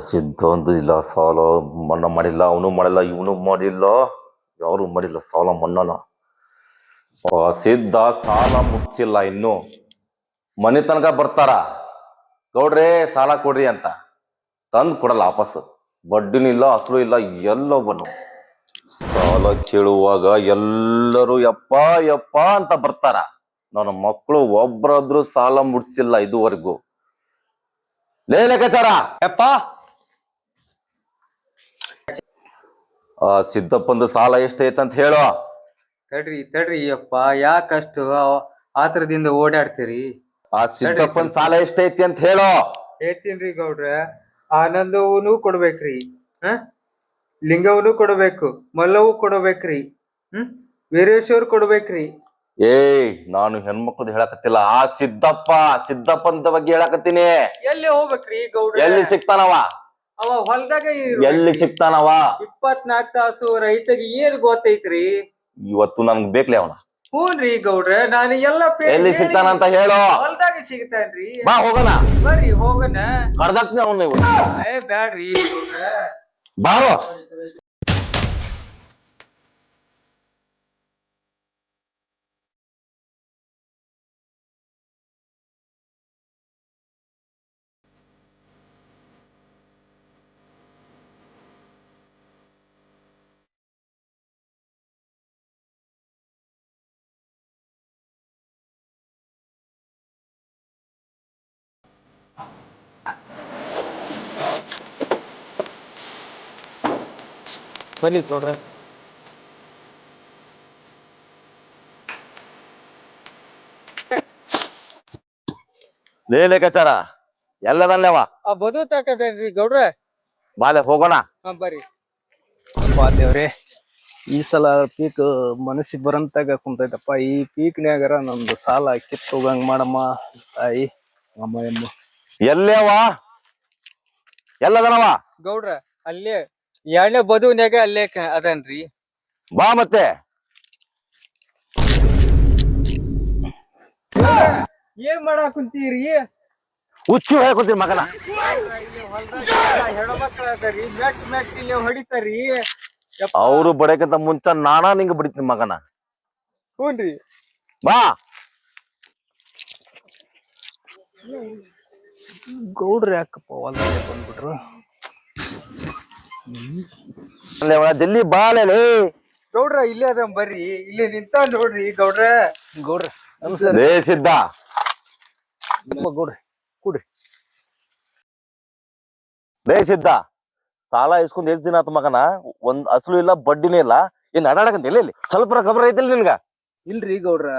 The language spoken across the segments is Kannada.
ಸಿದ್ಧ ಒಂದು ಇಲ್ಲ ಸಾಲ ಮನ್ನಾ ಮಾಡಿಲ್ಲ, ಅವನು ಮಾಡಿಲ್ಲ, ಇವನು ಮಾಡಿಲ್ಲ, ಯಾರು ಮಾಡಿಲ್ಲ ಸಾಲ ಮನ್ನಾನ. ಸಿದ್ಧ ಸಾಲ ಮುಚ್ಚಿಲ್ಲ, ಇನ್ನು ಮನೆ ತನಕ ಬರ್ತಾರ. ಗೌಡ್ರೆ ಸಾಲ ಕೊಡ್ರಿ ಅಂತ ತಂದು ಕೊಡಲ್ಲ ವಾಪಸ್. ಬಡ್ಡಿನೂ ಇಲ್ಲ, ಅಸಲು ಇಲ್ಲ, ಎಲ್ಲವನು. ಸಾಲ ಕೇಳುವಾಗ ಎಲ್ಲರೂ ಯಪ್ಪ ಯಪ್ಪ ಅಂತ ಬರ್ತಾರ. ನನ್ನ ಮಕ್ಕಳು ಒಬ್ಬರಾದ್ರೂ ಸಾಲ ಮುಟ್ಸಿಲ್ಲ ಇದುವರೆಗೂ. ಲೆಕ್ಕಾಚಾರ ಯಪ್ಪ ಆ ಸಿದ್ದಪ್ಪಂದು ಸಾಲ ಎಷ್ಟೈತೆ ಅಂತ ಹೇಳೋ. ತಡ್ರಿ ಯಪ್ಪ, ಯಾಕಷ್ಟು ಆತರದಿಂದ ಓಡಾಡ್ತೀರಿ? ಆ ಸಿದ್ದಪ್ಪನ್ ಸಾಲ ಎಷ್ಟೈತಿ ಅಂತ ಹೇಳೋ. ಹೇಳ್ತೀನ್ರಿ ಗೌಡ್ರ. ಆನಂದವನು ಕೊಡ್ಬೇಕ್ರಿ, ಲಿಂಗವನು ಕೊಡ್ಬೇಕು, ಮಲ್ಲವು ಕೊಡ್ಬೇಕ್ರಿ, ವೀರೇಶ್ವರ್ ಕೊಡ್ಬೇಕ್ರಿ. ನಾನು ಹೆಣ್ಮಕ್ಳದ್ ಹೇಳಕತ್ತಿಲ್ಲ, ಆ ಸಿದ್ದಪ್ಪನ ಬಗ್ಗೆ ಹೇಳಕತ್ತೀನಿ. ಎಲ್ಲಿ ಹೋಗ್ಬೇಕ್ರಿ ಗೌಡ್ರ? ಎಲ್ಲಿ ಸಿಗ್ತಾನವ? ಅವ ಹೊಲ್ದಾಗ ಎಲ್ಲಿ ಸಿಗ್ತಾನವ? 24 ತಾಸು ರೈತಗೆ ಏನ್ ಗೊತ್ತೈತ್ರಿ? ಇವತ್ತು ನನ್ಗ್ ಬೇಕ್ಲಿ ಅವನ. ಹೂನ್ರಿ ಗೌಡ್ರ, ನಾನು ಎಲ್ಲ ಎಲ್ಲಿ ಸಿಗ್ತಾನಂತ ಹೇಳೋ. ಹೊಲ್ದಾಗ ಸಿಗ್ತಾನ್ರಿ. ಬಾ ಹೋಗೋಣ. ಬರ್ರಿ ಹೋಗೋಣ. ಕಡ್ದಾಕ್ನಿ ಅವನ್ನ. ಬ್ಯಾಡ್ರಿ ಗೌಡ್ರ. ಬಾರೋ. ಬನ್ನಿ ಗೌಡ್ರ. ಲೆಕ್ಕಾಚಾರ ಎಲ್ಲದನ್ನೇವ ಬದು ತಾಕೇನ್ರಿ ಗೌಡ್ರ. ಬಾಲೆ ಹೋಗೋಣ. ಬರ್ರಿ. ದೇವ್ರೆ, ಈ ಸಲ ಪೀಕ್ ಮನಸ್ಸಿಗೆ ಬರಂತಾಗ ಕುಂತೈತಪ್ಪ. ಈ ಪೀಕ್ನ್ಯಾಗರ ನಮ್ದು ಸಾಲ ಕಿತ್ತೋಗಂಗ್ ಮಾಡಮ್ಮ ತಾಯಿ. ಅಮ್ಮ ಎಲ್ಲೇವ ಎಲ್ಲದನವ? ಗೌಡ್ರ ಅಲ್ಲೇ 2ನೇ ಬದುವ್ನ್ಯಾಗ ಅಲ್ಲೇ ಅದನ್ರಿ. ಬಾ ಮತ್ತೆ. ಏನ್ ಮಾಡಾಕ್ ಕುಂತೀರಿ? ಹುಚ್ಚು ಹೇಳ್ಕೊತೀನಿ ಮಗನ. ಹೆಣ್ಮಕ್ಳ ಅದರಿ, ಮೆಟ್ ಇಲ್ಲಿ ಹೊಡಿತಾರಿ. ಅವರು ಬಡಕ್ಕಿಂತ ಮುಂಚೆ ನಾನಾ ನಿಂಗೆ ಬಿಡ್ತೀನಿ ಮಗನ. ಹೂನ್ರಿ. ಬಾ. ಗೌಡ್ರ ಯಾಕಪ್ಪ ಹೊಲ್ದಾಗ ಬಂದ್ಬಿಟ್ರು? ಜಲ್ದಿ ಬಾಲೆ. ಗೌಡ್ರ ಇಲ್ಲೇ ಅದ, ಬರ್ರಿ. ಇಲ್ಲಿ ನಿಂತ ನೋಡ್ರಿ ಗೌಡ್ರ. ಗೌಡ್ರ ಲೇ ಸಿದ್ಧ, ಗೌಡ್ರಿ ಕೂಡ್ರಿ. ಲೇ ಸಿದ್ಧ, ಸಾಲ ಇಸ್ಕೊಂಡ್ ಎಷ್ಟ್ ದಿನ ಆತ ಮಗನ? ಒಂದ್ ಅಸಲು ಇಲ್ಲ, ಬಡ್ಡಿನೇ ಇಲ್ಲ. ಏನ್ ಅಡಾಡಕಂತ ಇಲ್ಲಿ ಸ್ವಲ್ಪ ಖಬರ್ ಐತಿಲ್ ನಿನ್ಗ? ಇಲ್ರಿ ಗೌಡ್ರ,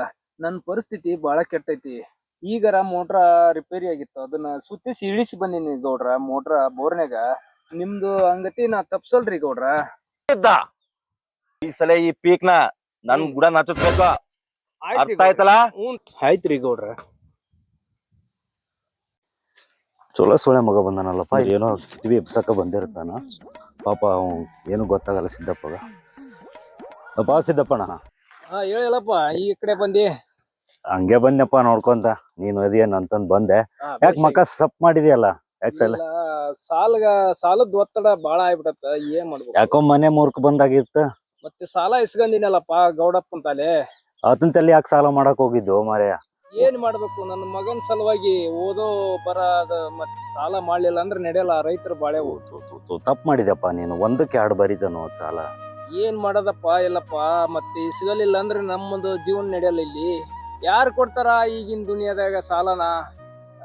ನನ್ ಪರಿಸ್ಥಿತಿ ಬಾಳ ಕೆಟ್ಟೈತಿ. ಈಗರ ಮೋಟ್ರ ರಿಪೇರಿ ಆಗಿತ್ತು, ಅದನ್ನ ಸುತ್ತಿಸಿ ಇಳಿಸಿ ಬಂದಿನಿ ಗೌಡ್ರ. ಮೋಟ್ರ ಬೋರ್ನ್ಯಾಗ ನಿಮ್ದು ಹಂಗತಿ ನಾ ತಪ್ಸಲ್ರಿ ಗೌಡ್ರ. ಈ ಸಲ ಈ ಪೀಕ್ನ ನನ್ ಗುಡ ನಚ್ಚಿಸ್ಬೇಕು, ಅರ್ಥ ಆಯ್ತಲ್ಲ? ಆಯ್ತ್ರಿ ಗೌಡ್ರ. ಚಲೋ ಸೊಳ್ಳೆ ಮಗ ಬಂದಾನಲ್ಲಪ್ಪ. ಏನೋ ಕಿತ್ವಿ ಎಬ್ಸಕ ಬಂದಿರ್ತಾನ ಪಾಪ. ಅವ್ ಏನು ಗೊತ್ತಾಗಲ್ಲ ಸಿದ್ದಪ್ಪಗ. ಅಪ್ಪ ಸಿದ್ದಪ್ಪಣ್ಣ. ಹೇಳಿಲ್ಲಪ್ಪ, ಈ ಕಡೆ ಬಂದಿ. ಹಂಗೆ ಬಂದೆಪ್ಪ ನೋಡ್ಕೊಂತ. ನೀನು ಅದೇನ್ ಅಂತಂದ್ ಬಂದೆ. ಯಾಕೆ ಮಕ್ಕ ಸಪ್ ಮಾಡಿದ್ಯಲ್ಲ? ಯಾಕೆ ಸಾಲದ ಒತ್ತಡ ಬಾಳ ಆಗ್ಬಿಡತ್ತ. ಏನ್ ಮಾಡ್ಬೇಕು? ಯಾಕೋ ಮನೆ ಮೂರ್ಖ ಬಂದಾಗಿತ್ತ. ಮತ್ತೆ ಸಾಲ ಇಸ್ಕೊಂಡಿನಲ್ಲಪ್ಪ ಗೌಡಪ್ಪನ್ ತಾಲೆ. ಆತನ ತಲೆ ಯಾಕೆ ಸಾಲ ಮಾಡಕ್ ಹೋಗಿದ್ದು ಮಾರ್ಯ? ಏನ್ ಮಾಡ್ಬೇಕು? ನನ್ನ ಮಗನ್ ಸಲುವಾಗಿ ಓದೋ ಬರದ ಮತ್ತೆ ಸಾಲ ಮಾಡ್ಲಿಲ್ಲ ಅಂದ್ರೆ ನಡೆಯಲ್ಲ. ರೈತರು ಬಾಳೆ ತಪ್ಪು ಮಾಡಿದ್ಯಪ್ಪ ನೀನು. 1ಕ್ಕೆ 2 ಬರೀತಾನೋ ಸಾಲ. ಏನ್ ಮಾಡದಪ್ಪ? ಎಲ್ಲಪ್ಪ ಮತ್ತೆ ಸಿಗಲಿಲ್ಲ ಅಂದ್ರೆ ನಮ್ಮದು ಜೀವನ ನಡೆಯಲ್ಲ. ಇಲ್ಲಿ ಯಾರು ಕೊಡ್ತಾರ ಈಗಿನ ದುನಿಯಾದಾಗ ಸಾಲನ?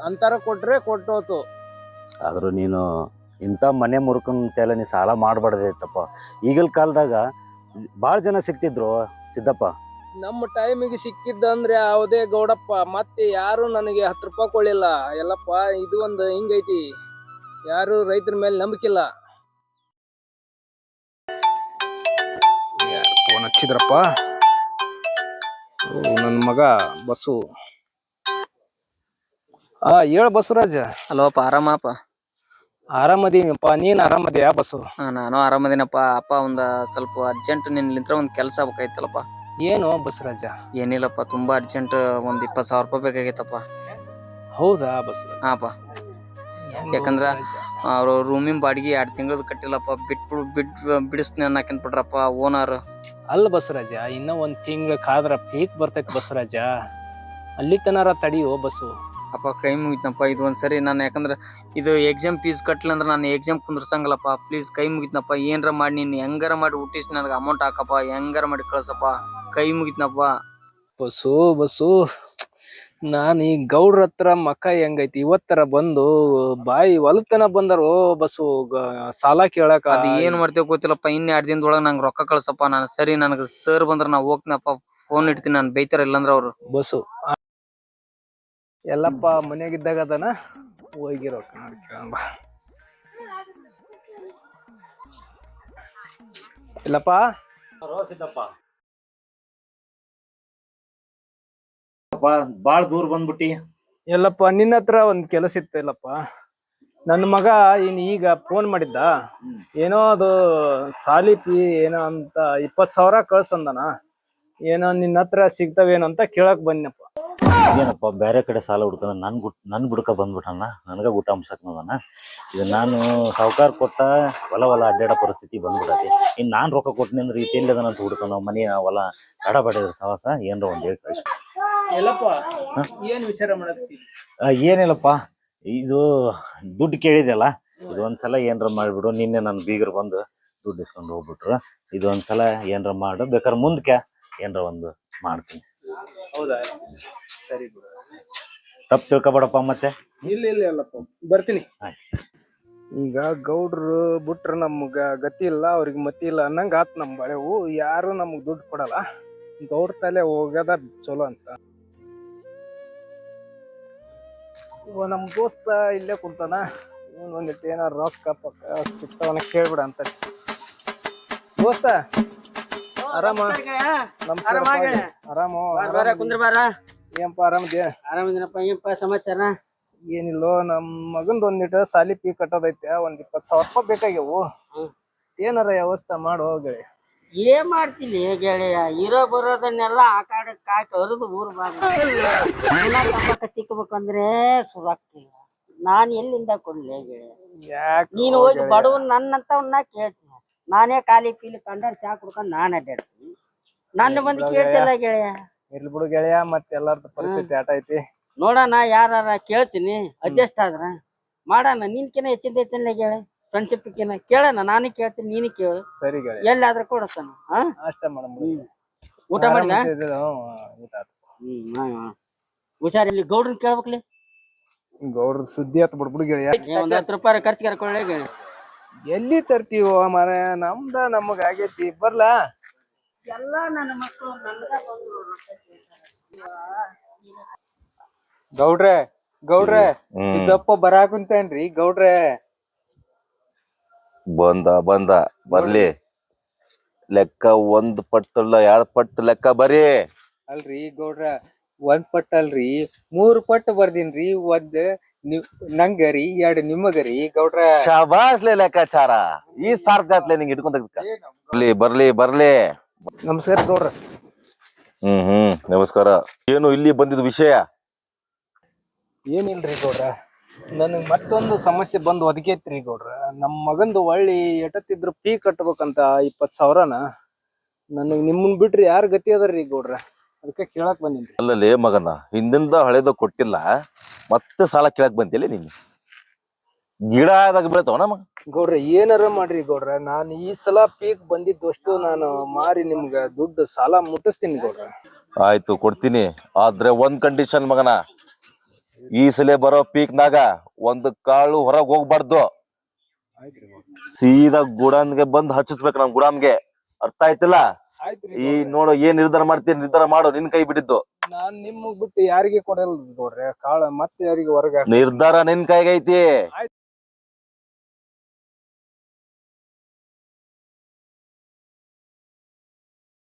ಅಂತಾರ ಕೊಟ್ರೆ ಕೊಟ್ಟೋತು. ಆದ್ರೂ ನೀನು ಇಂಥ ಮನೆ ಮುರ್ಕನ್ ತಲೆ ನೀ ಸಾಲ ಮಾಡ್ಬಾರ್ದೈತಪ್ಪ. ಈಗಲ್ ಕಾಲದಾಗ ಬಾಳ ಜನ ಸಿಕ್ತಿದ್ರು ಸಿದ್ದಪ್ಪ. ನಮ್ಮ ಟೈಮಿಗೆ ಸಿಕ್ಕಿದ್ದ ಅಂದ್ರೆ ಯಾವುದೇ ಗೌಡಪ್ಪ. ಮತ್ತೆ ಯಾರು ನನಗೆ 10 ರೂಪಾಯಿ ಕೊಳ್ಳಿಲ್ಲ. ಎಲ್ಲಪ್ಪ ಇದು ಒಂದು ಹಿಂಗೈತಿ. ಯಾರು ರೈತರ ಮೇಲೆ ನಂಬಿಕಿಲ್ಲ. ಫೋನ್ ಹಚ್ಚಿದ್ರಪ್ಪ. ನನ್ನ ಮಗ ಬಸ್ಸು. ಹೇಳ ಬಸವರಾಜ. ಹಲೋಪ್ಪ, ಆರಾಮಪ್ಪ? ಆರಾಮದೀನಪ್ಪ, ನೀನ್ ಆರಾಮದಿಯಾ ಬಸ್ಸು? ನಾನು ಆರಾಮದಿನಪ್ಪ. ಅಪ್ಪ ಒಂದ್ ಸ್ವಲ್ಪ ಅರ್ಜೆಂಟ್ ನಿನ್ಲಿಂತ್ರ ಒಂದ್ ಕೆಲ್ಸ ಆಗ್ಬೇಕಾಯ್ತಲ್ಲಪ್ಪ. ಏನು ಬಸವರಾಜ? ಏನಿಲ್ಲಪ್ಪ, ತುಂಬಾ ಅರ್ಜೆಂಟ್. ಒಂದ್ 20,000 ರೂಪಾಯಿ ಬೇಕಾಗೈತಪ್ಪ. ಹೌದಾ ಬಸವರಾಜ? ಹಾಪ. ಯಾಕಂದ್ರ ಅವ್ರ ರೂಮಿನ ಬಾಡಿಗೆ 2 ತಿಂಗಳದ ಕಟ್ಟಿಲ್ಲಪ್ಪ. ಬಿಡಿಸ್ತೀನಿ ಅನ್ನಕಂತ ಬಿಡ್ರಪ್ಪ ಓನರ್. ಅಲ್ಲ ಬಸವರಾಜ, ಇನ್ನ ಒಂದ್ ತಿಂಗಳ ಕಾದ್ರ ಪೀಕ್ ಬರ್ತೈತಿ ಬಸವರಾಜ. ಅಲ್ಲಿ ತನರ ತಡಿಯೋ ಬಸ್ಸು. ಅಪ್ಪ ಕೈ ಮುಗಿತ್ನಪ್ಪ ಇದು ಒಂದ್ಸರಿ. ನಾನು ಯಾಕಂದ್ರ ಇದು ಎಕ್ಸಾಮ್ ಫೀಸ್ ಕಟ್ಲಿಲ್ಲ ಅಂದ್ರ ನಾನು ಎಕ್ಸಾಮ್ ಕುಂದ್ರಸಂಗಲ್ಲಪ್ಪ. ಪ್ಲೀಸ್ ಕೈ ಮುಗಿತ್ನಪ್ಪ, ಏನ್ರ ಮಾಡಿ ನೀನ್ ಹೆಂಗಾರ ಮಾಡಿ ಹುಟ್ಟಿಸಿ ನನಗೆ ಅಮೌಂಟ್ ಹಾಕಪ್ಪ, ಹೆಂಗಾರ ಮಾಡಿ ಕಳ್ಸಪ್ಪ, ಕೈ ಮುಗಿತ್ನಪ್ಪ. ಬಸ್ಸು ನಾನ್ ಈ ಗೌಡ್ರ ಹತ್ರ ಮಕ್ಕ ಹೆಂಗೈತಿ ಇವತ್ತರ ಬಂದು ಬಾಯಿ ಹೊಲತನ ಬಂದಾರೋ ಬಸ್ಸು. ಸಾಲ ಕೇಳಕ ಅದ್ ಏನ್ ಮಾಡ್ತೇವ್ ಗೊತ್ತಿಲ್ಲಪ್ಪ. ಇನ್ನ 2 ದಿನದೊಳಗ ನಂಗೆ ರೊಕ್ಕ ಕಳ್ಸಪ್ಪ. ನಾನು ಸರಿ ನನಗ ಸರ್ ಬಂದ್ರ ನಾ ಹೋಗ್ತೀನಪ್ಪ, ಫೋನ್ ಇಡ್ತೀನಿ. ನಾನು ಬೈತಾರ ಇಲ್ಲಂದ್ರ ಅವ್ರು. ಬಸ್ಸು ಎಲ್ಲಪ್ಪ ಮನ್ಯಾಗಿದ್ದಾಗ ಅದನ ಹೋಗಿರೋ ಬಾ. ಇಲ್ಲಪ್ಪ ಸಿದ್ದಪ್ಪ ಬಾಳ ದೂರ ಬಂದ್ಬಿಟ್ಟಿ. ಎಲ್ಲಪ್ಪ ನಿನ್ನ ಹತ್ರ ಒಂದ್ ಕೆಲಸ ಇತ್ತು. ಇಲ್ಲಪ್ಪ ನನ್ನ ಮಗ ಈಗ ಫೋನ್ ಮಾಡಿದ್ದ. ಏನೋ ಅದು ಸಾಲಿ ಫೀ ಏನೋ ಅಂತ 20,000 ಕಳ್ಸಂದನ. ಏನೋ ನಿನ್ನ ಹತ್ರ ಸಿಗ್ತಾವೇನೋ ಅಂತ ಕೇಳಕ್ ಬಂದಪ್ಪ. ಏನಪ್ಪ ಬೇರೆ ಕಡೆ ಸಾಲ ಹುಡ್ಕೊಂಡ ನನ್ ಗುಡ್ಕ ಬಂದ್ಬಿಟ್ಟಣ್ಣ. ನನಗ ಊಟ ಅಂಸಕ್ ನೋದಣ್ಣ. ಇದು ನಾನು ಸಾವುಕಾರ ಕೊಟ್ಟ ಹೊಲ ಅಡ್ಡಾಡೋ ಪರಿಸ್ಥಿತಿ ಬಂದ್ಬಿಡತಿ. ಇನ್ ನಾನ್ ರೊಕ್ಕ ಕೊಟ್ಟಿನಿ ಅಂದ್ರೆ ಇಲ್ಲಿ ಅದನ್ನಂತ ಹುಡ್ಕೊಂಡು ಮನಿ ಹೊಲ ಬಡಿದ್ರ ಸವಾಸ ಏನ್ರ ಒಂದ್ ಹೇಳಿ ಕಳಿಸ್. ಎಲ್ಲಪ್ಪ ಏನ್ ವಿಚಾರ ಮಾಡತ್ತಿ? ಏನಿಲ್ಲಪ್ಪ, ಇದು ದುಡ್ಡು ಕೇಳಿದೆಲ್ಲ, ಇದು ಒಂದ್ಸಲ ಏನ್ರ ಮಾಡ್ಬಿಡು. ನಿನ್ನೆ ನನ್ನ ಬೀಗರು ಬಂದು ದುಡ್ಡು ಇಸ್ಕೊಂಡು ಹೋಗ್ಬಿಟ್ರು. ಇದು ಒಂದ್ಸಲ ಏನ್ರ ಮಾಡು, ಬೇಕಾದ್ರೆ ಮುಂದಕ್ಕೆ ಏನ್ರ ಒಂದು ಮಾಡ್ತೀನಿ. ಹೌದಾ, ಸರಿ ಬಿಡು. ತಪ್ಪು ತಿಳ್ಕೊಬೇಡಪ್ಪ ಮತ್ತೆ. ಇಲ್ಲ ಅಲ್ಲಪ್ಪ, ಬರ್ತೀನಿ. ಆಯ್ತು. ಈಗ ಗೌಡ್ರು ಬಿಟ್ರ ನಮ್ಗ ಗತಿ ಇಲ್ಲ, ಅವ್ರಿಗೆ ಮತಿ ಇಲ್ಲ ಅನ್ನಂಗ ಆತ್. ನಮ್ ಬಳೆವು ಯಾರು ನಮಗ್ ದುಡ್ಡು ಕೊಡಲ್ಲ. ಗೌಡ್ರ ತಲೆ ಹೋಗದ ಚಲೋ ಅಂತ. ನಮ್ ದೋಸ್ತ ಇಲ್ಲೇ ಕುಂತಾನ. ಒಂದಿಟ್ಟು ಏನಾರ ರೊಕ್ಕ ಪಕ್ಕ ಸಿಗ್ತಾವನ ಕೇಳ್ಬಿಡ ಅಂತ. ದೋಸ್ತ ಆರಾಮ? ಆರಾಮೋ? ಏನಪ್ಪ ಆರಾಮದ್ಯಾ? ಆರಾಮಿದ್ದೀನಪ್ಪ. ಏನಪ್ಪ ಸಮಾಚಾರ? ಏನಿಲ್ಲೋ, ನಮ್ ಮಗಂದ್ ಒಂದಿಟ್ಟು ಸಾಲಿ ಫೀ ಕಟ್ಟೋದೈತೆ. ಒಂದ್ 20,000 ರೂಪಾಯಿ ಬೇಕಾಗ್ಯವು. ಏನಾರ ವ್ಯವಸ್ಥೆ ಮಾಡೋ ಗೆಳೆಯ. ಏನ್ ಮಾಡ್ತೀನಿ ಗೆಳೆಯ? ಇರೋ ಬರೋದನ್ನೆಲ್ಲ ಆ ಕಡೆ ಕಾಯ್ತು ಹರಿದು ಊರ್ ಬಾಕ ತಿಕ್ಕಬೇಕಂದ್ರೆ ಸುರಕ್ಕಿಲ್ಲ. ನಾನ್ ಎಲ್ಲಿಂದ ಕೊಡ್ಲಿ ಗೆಳೆಯ? ಯಾಕೆ ನೀನು ಹೋಗಿ ಬಡವನ್ ನನ್ನಂತವನ್ನ ಕೇಳ್ತೀನಿ. ನಾನೇ ಖಾಲಿ ಪೀಲಿ ಕಂಡರ್ ಚಾ ಕುಡ್ಕೊಂಡ್ ನಾನ್ ಅಡ್ಡಾಡ್ತೀನಿ. ನನ್ನ ಬಂದು ಕೇಳ್ತಿಲ್ಲ ಗೆಳೆಯ. ಇರ್ಲಿ ಬಿಡು ಗೆಳೆಯ, ಮತ್ತೆ ಎಲ್ಲಾರ್ದು ಪರಿಸ್ಥಿತಿ ಆಟ ಐತಿ. ನೋಡೋಣ, ಯಾರ ಕೇಳ್ತೀನಿ. ಅಡ್ಜಸ್ಟ್ ಆದ್ರ ಮಾಡೋಣ. ನಿನ್ಕಿನ ಹೆಚ್ಚಿಂದ ಐತಿಲ್ಲ ಗೆಳೆಯ. ಫ್ರೆಂಡ್ಶಿಪ್ ಕೇಳೋಣ. ನಾನು ಕೇಳ್ತೀನಿ, ನೀನು ಕೇಳು. ಸರಿ ಗೆಳೆಯ, ಎಲ್ಲಾದ್ರೂ ಕೊಡತಾನ. ಅಷ್ಟ ಮಾಡಮ್. ಊಟ ಮಾಡಿದ? ಊಟ ಆತು. ಹುಷಾರ್. ಇಲ್ಲಿ ಗೌಡ್ರನ್ ಕೇಳ್ಬೇಕ್ಲಿ. ಗೌಡ್ರ ಸುದ್ದಿ ಆತ್ ಬಿಡ್ಬಿಡು ಗೆಳೆಯ. ಒಂದ್ 10 ರೂಪಾಯಿ ಖರ್ಚು ಕರ್ಕೊಳ್ಳಿ ಗೆಳೆಯ. ಎಲ್ಲಿ ತರ್ತೀವೋ ಮರ, ನಮಗ ಆಗೈತಿ. ಬರ್ಲಾ? ಎಲ್ಲ ನನ್ನ ಮಕ್ಕಳು ಗೌಡ್ರೆ ಸಿದ್ದಪ್ಪ ಬರಾಕುಂತೇನ್ರಿ ಗೌಡ್ರೆ. ಬಂದ ಬರ್ಲಿ. ಲೆಕ್ಕ 1 ಪಟ್ಟಲ್ಲ 2 ಪಟ್ಟು ಲೆಕ್ಕ ಬರೀ. ಅಲ್ರಿ ಗೌಡ್ರ, 1 ಪಟ್ಟ ಅಲ್ರಿ, 3 ಪಟ್ಟು ಬರ್ದಿನ್ರಿ. 1 ನಂಗರಿ, 2 ನಿಮಗರಿ ಗೌಡ್ರ. ಶಾಬಾಸ್ಲೆ ಲೆಕ್ಕಾಚಾರ. ಈ ಸಾರ್ಥಕತ್ಲೆ ನಿಂಗೆ ಇಟ್ಕೊಂತ ಬರ್ಲಿ. ನಮಸ್ಕಾರ ಗೌಡ್ರ. ನಮಸ್ಕಾರ. ಏನು ಇಲ್ಲಿ ಬಂದಿದ್ ವಿಷಯ? ಏನಿಲ್ರಿ ಗೌಡ್ರ, ನನಗ್ ಮತ್ತೊಂದು ಸಮಸ್ಯೆ ಬಂದು ಒದಗೈತ್ರಿ ಗೌಡ್ರ. ನಮ್ ಮಗಂದು ಒಳ್ಳಿ ಎಟತ್ತಿದ್ರು ಫೀ ಕಟ್ಬೇಕಂತ 20,000ನ. ನನಗ್ ನಿಮ್ಮನ್ ಬಿಟ್ರಿ ಯಾರ ಗತಿ ಅದರಿ ಗೌಡ್ರ? ಅದಕ್ಕೆ ಕೇಳಕ್ ಬಂದಿನ್ರಿ. ಅಲ್ಲಲ್ಲಿ ಮಗನ, ಹಿಂದಿಂದ ಹಳೇದ ಕೊಟ್ಟಿಲ್ಲ, ಮತ್ತೆ ಸಾಲ ಕೇಳಕ್ ಬಂತಿಲ್ಲ ನೀನು? ಗಿಡ ಆದಾಗ ಬೀಳ್ತಾವ ನಮ್ಮ ಗೌಡ್ರ. ಏನಾರ ಮಾಡ್ರಿ ಗೌಡ್ರ, ನಾನು ಈ ಸಲ ಪೀಕ್ ಬಂದಿದ್ದಷ್ಟು ನಾನು ಮಾರಿ ನಿಮ್ಗ ದುಡ್ಡು ಸಾಲ ಮುಟ್ಟಿಸ್ತೀನಿ ಗೌಡ್ರ. ಆಯ್ತು, ಕೊಡ್ತೀನಿ. ಆದ್ರೆ 1 ಕಂಡೀಷನ್ ಮಗನ. ಈ ಸಲ ಬರೋ ಪೀಕ್ನಾಗ 1 ಕಾಳು ಹೊರಗ್ ಹೋಗ್ಬಾರ್ದು. ಸೀದಾ ಗುಡನ್ಗೆ ಬಂದ್ ಹಚ್ಚಿಸ್ಬೇಕು ನಮ್ ಗುಡಾಮ್ಗೆ. ಅರ್ಥ ಆಯ್ತಿಲ್ಲ? ಈ ನೋಡು, ಏನ್ ನಿರ್ಧಾರ ಮಾಡ್ತೀನಿ ನಿರ್ಧಾರ ಮಾಡು. ನಿನ್ ಕೈ ಬಿಟ್ಟಿದ್ದು. ನಾನ್ ನಿಮಗ್ ಬಿಟ್ಟು ಯಾರಿಗೆ ಕೊಡಲ್ ಗೌಡ್ರೆ ಕಾಳ. ಮತ್ತೆ ಯಾರಿಗೆ ಹೊರಗ ನಿರ್ಧಾರ ನಿನ್ ಕೈಗೈತಿ.